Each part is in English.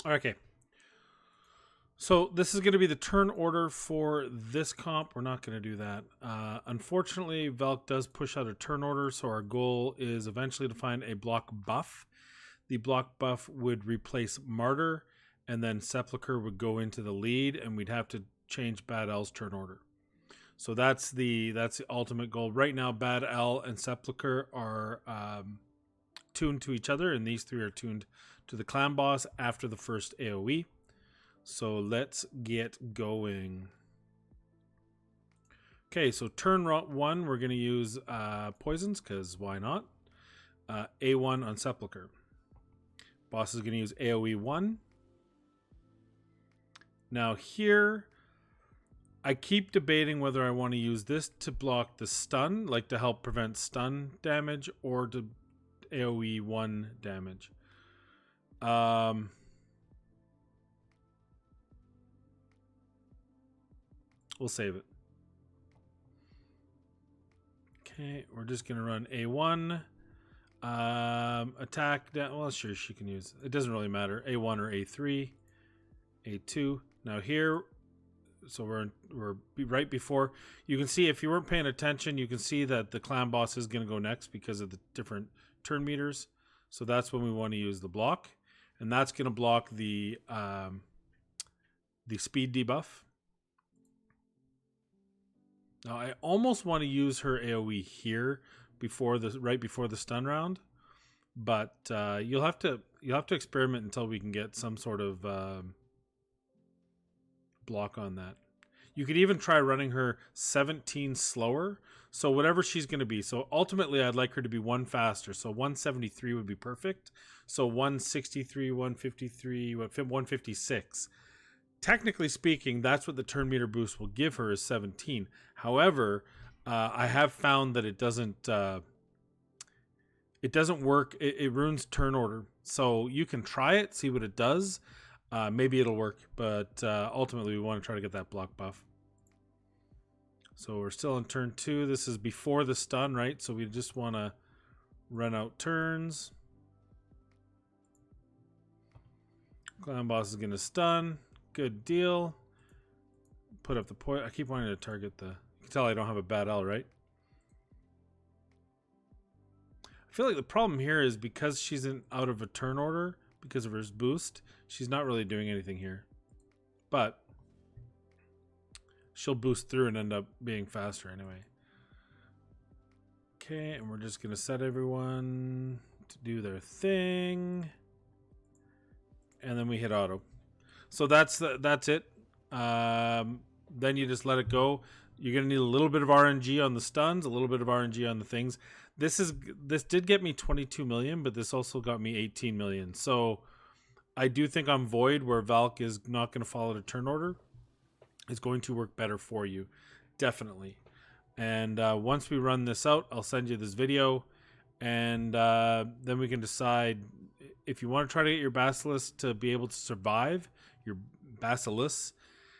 Okay. So this is going to be the turn order for this comp. We're not going to do that. Unfortunately, Velk does push out a turn order, so our goal is eventually to find a block buff. The block buff would replace Martyr, and then Sepulcher would go into the lead, and we'd have to change Bad L's turn order. So that's the ultimate goal. Right now, Bad L and Sepulcher are tuned to each other, and these three are tuned to the clan boss after the first AoE. So let's get going. Okay, so turn one, we're going to use poisons, because why not? A1 on Sepulcher. Boss is going to use AoE 1. Now here, I keep debating whether I want to use this to block the stun, like to help prevent stun damage, or to AoE 1 damage. We'll save it. Okay, we're just going to run A1. Attack down. Well, sure, she can use it. Doesn't really matter. A1 or A3. A2. Now here, so we're right before. You can see, if you weren't paying attention, you can see that the clan boss is going to go next because of the different turn meters. So that's when we want to use the block, and that's going to block the speed debuff. Now I almost want to use her AoE here right before the stun round, but you'll have to experiment until we can get some sort of block on that. You could even try running her 17 slower, so whatever she's going to be. So ultimately, I'd like her to be one faster. So 173 would be perfect. So 163, 153, 156. Technically speaking, that's what the turn meter boost will give her, is 17. However, I have found that it doesn't work. It ruins turn order. So you can try it, see what it does. Maybe it'll work, but ultimately we want to try to get that block buff. So we're still in turn 2. This is before the stun, right? So we just want to run out turns. Clan boss is going to stun. Good deal. Put up the point. I keep wanting to target the... You can tell I don't have a Bad L, right? I feel like the problem here is because she's out of a turn order, because of her boost, she's not really doing anything here. But she'll boost through and end up being faster anyway. Okay, and we're just going to set everyone to do their thing. And then we hit auto. So that's it. Then you just let it go. You're going to need a little bit of RNG on the stuns, a little bit of RNG on the things. This did get me 22 million, but this also got me 18 million. So I do think on Void, where Valk is not going to follow the turn order, is going to work better for you. Definitely. And once we run this out, I'll send you this video, and then we can decide if you want to try to get your Basilisk to be able to survive, your Basilisk,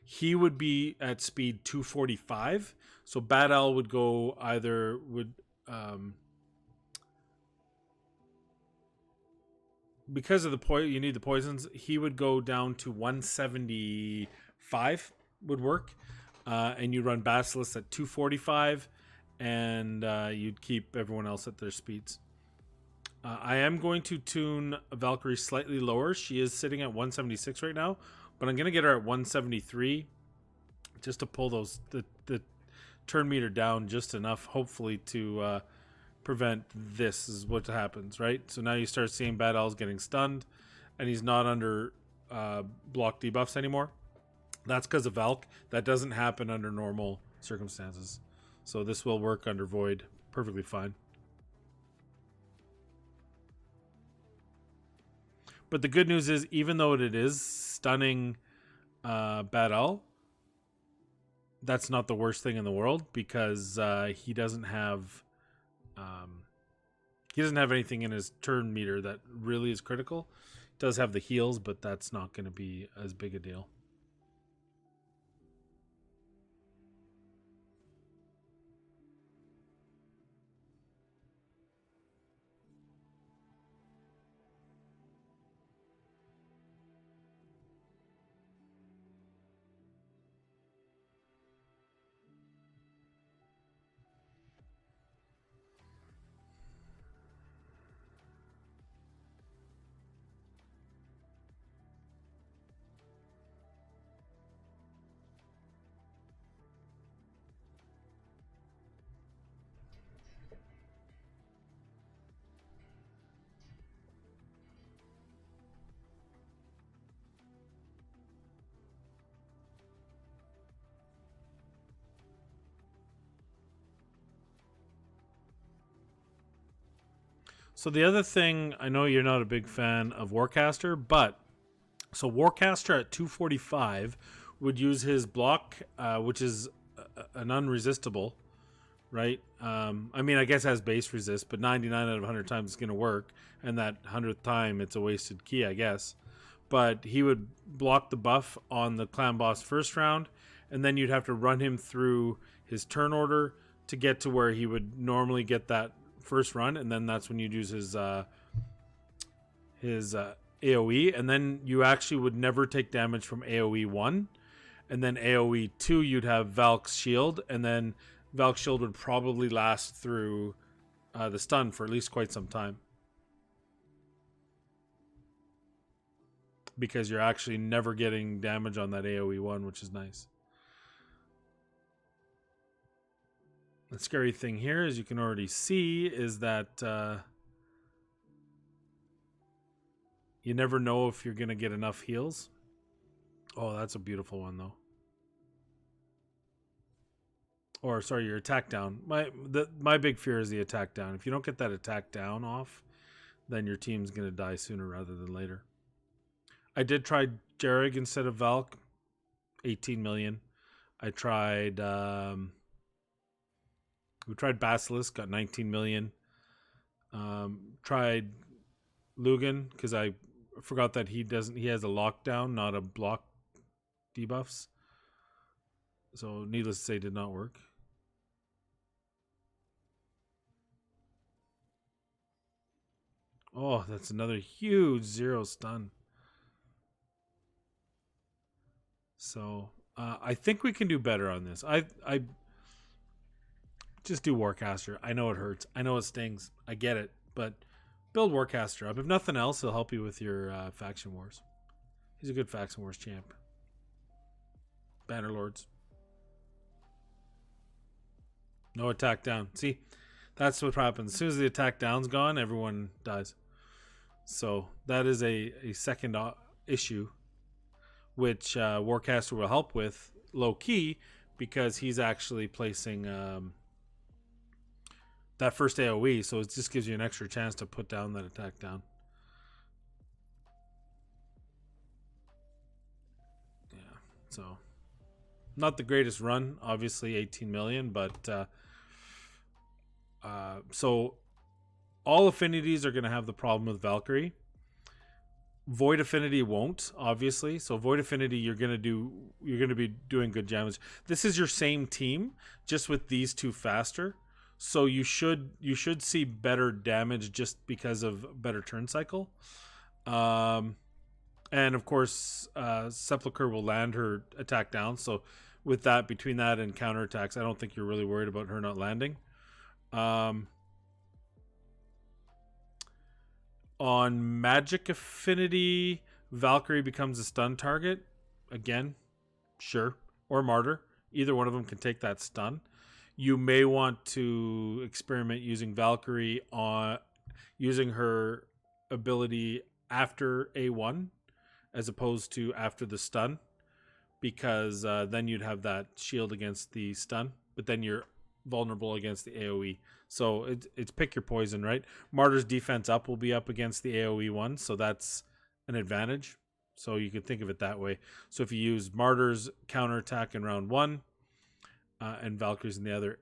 he would be at speed 245. So Bad L would go because of you need the poisons, he would go down to 175 would work. And you run Basilisk at 245, and you'd keep everyone else at their speeds. I am going to tune Valkyrie slightly lower. She is sitting at 176 right now, but I'm going to get her at 173 just to pull the turn meter down just enough, hopefully, to prevent this is what happens, right? So now you start seeing Bad L's getting stunned, and he's not under block debuffs anymore. That's because of Valk. That doesn't happen under normal circumstances. So this will work under Void perfectly fine. But the good news is, even though it is stunning Bad L, that's not the worst thing in the world, because he doesn't have anything in his turn meter that really is critical. He does have the heals, but that's not going to be as big a deal. So the other thing, I know you're not a big fan of Warcaster, but so Warcaster at 245 would use his block, which is an unresistible, right? I mean, I guess it has base resist, but 99 out of 100 times it's going to work, and that 100th time it's a wasted key, I guess. But he would block the buff on the clan boss first round, and then you'd have to run him through his turn order to get to where he would normally get that first run, and then that's when you'd use his AoE, and then you actually would never take damage from AoE 1, and then AoE 2 you'd have Valk's shield, and then Valk's shield would probably last through the stun for at least quite some time, because you're actually never getting damage on that AoE 1, which is nice. The scary thing here, as you can already see, is that you never know if you're going to get enough heals. Oh, that's a beautiful one, though. Or, sorry, your attack down. My big fear is the attack down. If you don't get that attack down off, then your team's going to die sooner rather than later. I did try Jerrig instead of Valk. 18 million. I tried... we tried Basilisk, got 19 million. Tried Lugan, because I forgot that he has a lockdown, not a block debuffs. So needless to say, did not work. Oh, that's another huge 0 stun. So I think we can do better on this. I just do Warcaster. I know it hurts. I know it stings. I get it. But build Warcaster up. If nothing else, he'll help you with your faction wars. He's a good faction wars champ. Bannerlords. No attack down. See, that's what happens. As soon as the attack down's gone, everyone dies. So that is a second issue, which Warcaster will help with low key, because he's actually placing that first AoE, so it just gives you an extra chance to put down that attack down. Yeah, so not the greatest run, obviously 18 million, but so all affinities are going to have the problem with Valkyrie. Void Affinity won't, obviously. So Void Affinity, you're going to be doing good damage. This is your same team, just with these two faster. So you should see better damage just because of better turn cycle. And of course, Sepulcher will land her attack down. So with that, between that and counterattacks, I don't think you're really worried about her not landing. On Magic Affinity, Valkyrie becomes a stun target. Again, sure. Or Martyr. Either one of them can take that stun. You may want to experiment using Valkyrie on using her ability after A1 as opposed to after the stun, because then you'd have that shield against the stun, but then you're vulnerable against the AoE. So it's pick your poison, right? Martyr's defense up will be up against the AoE one, so that's an advantage. So you could think of it that way. So if you use Martyr's counterattack in round 1 and Valkyrie's in the other,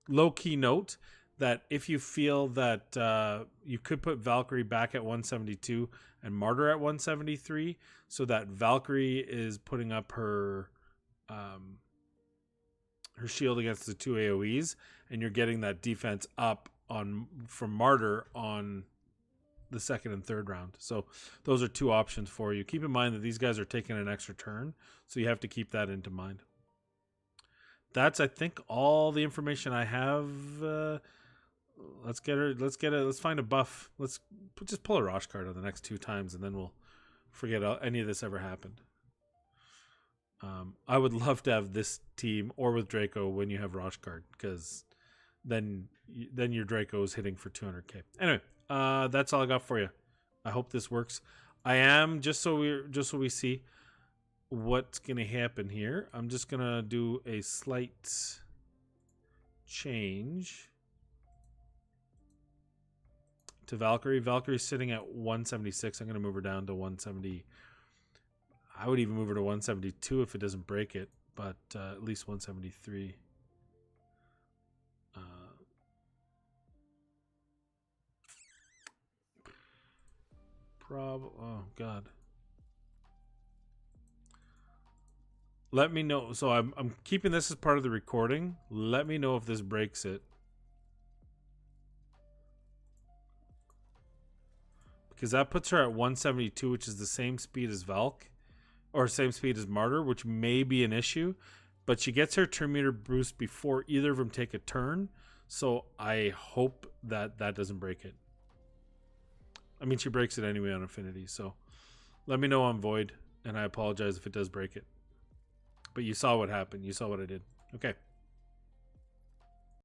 low-key note that if you feel that you could put Valkyrie back at 172 and Martyr at 173, so that Valkyrie is putting up her shield against the two AoEs, and you're getting that defense up from Martyr on the second and third round. So those are two options for you. Keep in mind that these guys are taking an extra turn, so you have to keep that into mind. That's, I think, all the information I have. Let's find a buff. Let's just pull a Rosh card on the next 2 times, and then we'll forget any of this ever happened. I would love to have this team or with Draco when you have Rosh card, because then your Draco is hitting for 200k. Anyway, that's all I got for you. I hope this works. I am just so we see what's gonna happen here. I'm just gonna do a slight change. to Valkyrie. Valkyrie's sitting at 176. I'm going to move her down to 170. I would even move her to 172 if it doesn't break it, but at least 173. Oh, God. Let me know. So I'm keeping this as part of the recording. Let me know if this breaks it. Because that puts her at 172, which is the same speed as Valk. Or same speed as Martyr, which may be an issue. But she gets her turn meter boost before either of them take a turn. So I hope that that doesn't break it. I mean, she breaks it anyway on Affinity. So let me know on Void. And I apologize if it does break it. But you saw what happened. You saw what I did. Okay.